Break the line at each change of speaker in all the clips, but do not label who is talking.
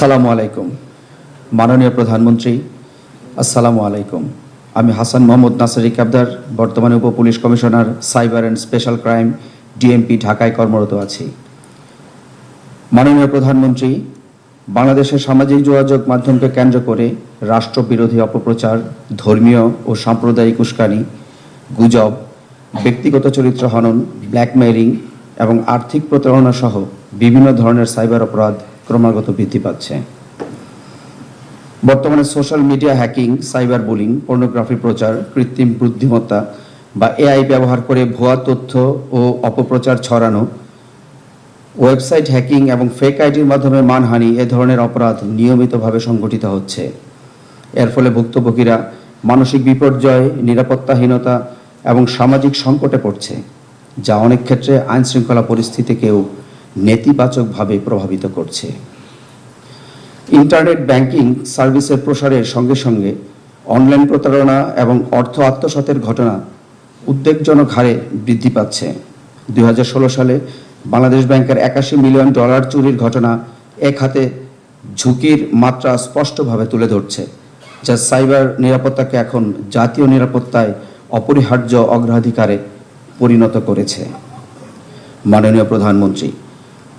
আসসালামু আলাইকুম। মাননীয় প্রধানমন্ত্রী, আসসালামু আলাইকুম। আমি হাসান মোহাম্মদ নাসির কাবদার, বর্তমানে উপপুলিশ commissioner cyber and special crime DMP ঢাকায় কর্মরত আছি। মাননীয় প্রধানমন্ত্রী, বাংলাদেশের সামাজিক যোগাযোগ মাধ্যমকে কেন্দ্র করে রাষ্ট্রবিরোধী অপপ্রচার, ধর্মীয় ও সাম্প্রদায়িক উস্কানি, গুজব, ব্যক্তিগত চরিত্র হনন, ব্ল্যাকমেইলিং এবং আর্থিক প্রতারণা সহ বিভিন্ন ধরনের সাইবার অপরাধ ক্রমাগত বৃদ্ধি পাচ্ছে। বর্তমানে social media hacking, cyber bullying, pornography প্রচার, কৃত্রিম বুদ্ধিমত্তা বা এআই ব্যবহার করে ভুয়া তথ্য ও অপপ্রচার ছড়ানো, ওয়েবসাইট হ্যাকিং এবং ফেক আইডির মাধ্যমে মানহানি এ ধরনের অপরাধ নিয়মিতভাবে সংঘটিত হচ্ছে। এর ফলে ভুক্তভোগীরা মানসিক বিপর্যয়, নিরাপত্তাহীনতা এবং সামাজিক সংকটে পড়ছে, যা অনেক ক্ষেত্রে আইনশৃঙ্খলা পরিস্থিতিকেও নেতিবাচকভাবে প্রভাবিত করছে। ইন্টারনেট ব্যাংকিং সার্ভিসের প্রসারের সঙ্গে সঙ্গে অনলাইন প্রতারণা এবং অর্থ আত্মসাতের ঘটনা উদ্বেগজনক হারে বৃদ্ধি পাচ্ছে। 2016 সালে বাংলাদেশ ব্যাংকের $81 মিলিয়ন চুরির ঘটনা এক হাতে ঝুঁকির মাত্রা স্পষ্টভাবে তুলে ধরছে, যা সাইবার নিরাপত্তাকে এখন জাতীয় নিরাপত্তায় অপরিহার্য অগ্রাধিকারে পরিণত করেছে। মাননীয় প্রধানমন্ত্রী,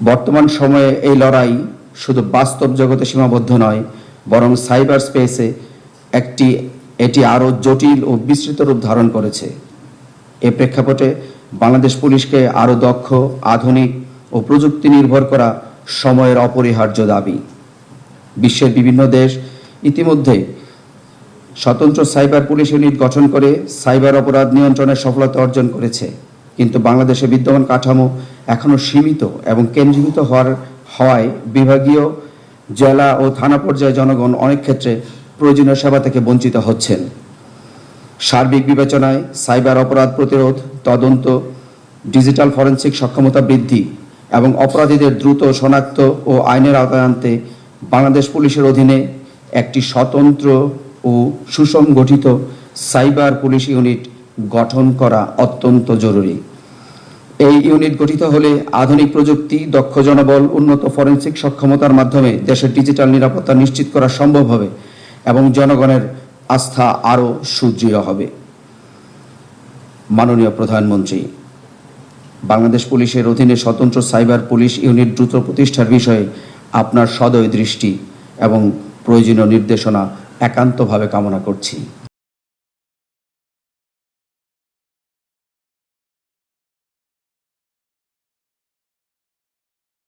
বর্তমান সময়ে এই লড়াই শুধু বাস্তব জগতে সীমাবদ্ধ নয়, বরং সাইবার স্পেসে এটি আরও জটিল ও বিস্তৃত রূপ ধারণ করেছে। এ প্রেক্ষাপটে বাংলাদেশ পুলিশকে আরও দক্ষ, আধুনিক ও প্রযুক্তি নির্ভর করা সময়ের অপরিহার্য দাবি। বিশ্বের বিভিন্ন দেশ ইতিমধ্যে স্বতন্ত্র সাইবার পুলিশ ইউনিট গঠন করে সাইবার অপরাধ নিয়ন্ত্রণে সফলতা অর্জন করেছে, কিন্তু বাংলাদেশে বিদ্যমান কাঠামো এখনও সীমিত এবং কেন্দ্রীভূত হওয়ায় বিভাগীয়, জেলা ও থানা পর্যায়ে জনগণ অনেক ক্ষেত্রে প্রয়োজনীয় সেবা থেকে বঞ্চিত হচ্ছেন। সার্বিক বিবেচনায় সাইবার অপরাধ প্রতিরোধ, তদন্ত, ডিজিটাল ফরেনসিক সক্ষমতা বৃদ্ধি এবং অপরাধীদের দ্রুত শনাক্ত ও আইনের আওতায় আনতে বাংলাদেশ পুলিশের অধীনে একটি স্বতন্ত্র ও সুসংগঠিত সাইবার পুলিশ ইউনিট গঠন করা অত্যন্ত জরুরি। এই ইউনিট গঠিত হলে আধুনিক প্রযুক্তি, দক্ষ জনবল, উন্নত ফরেনসিক সক্ষমতার মাধ্যমে দেশের ডিজিটাল নিরাপত্তা নিশ্চিত করা সম্ভব হবে এবং জনগণের আস্থা আরও সুদৃঢ় হবে। মাননীয় প্রধানমন্ত্রী, বাংলাদেশ পুলিশের অধীনে স্বতন্ত্র সাইবার পুলিশ ইউনিট দ্রুত প্রতিষ্ঠার বিষয়ে আপনার সদয় দৃষ্টি এবং প্রয়োজনীয় নির্দেশনা একান্তভাবে কামনা করছি।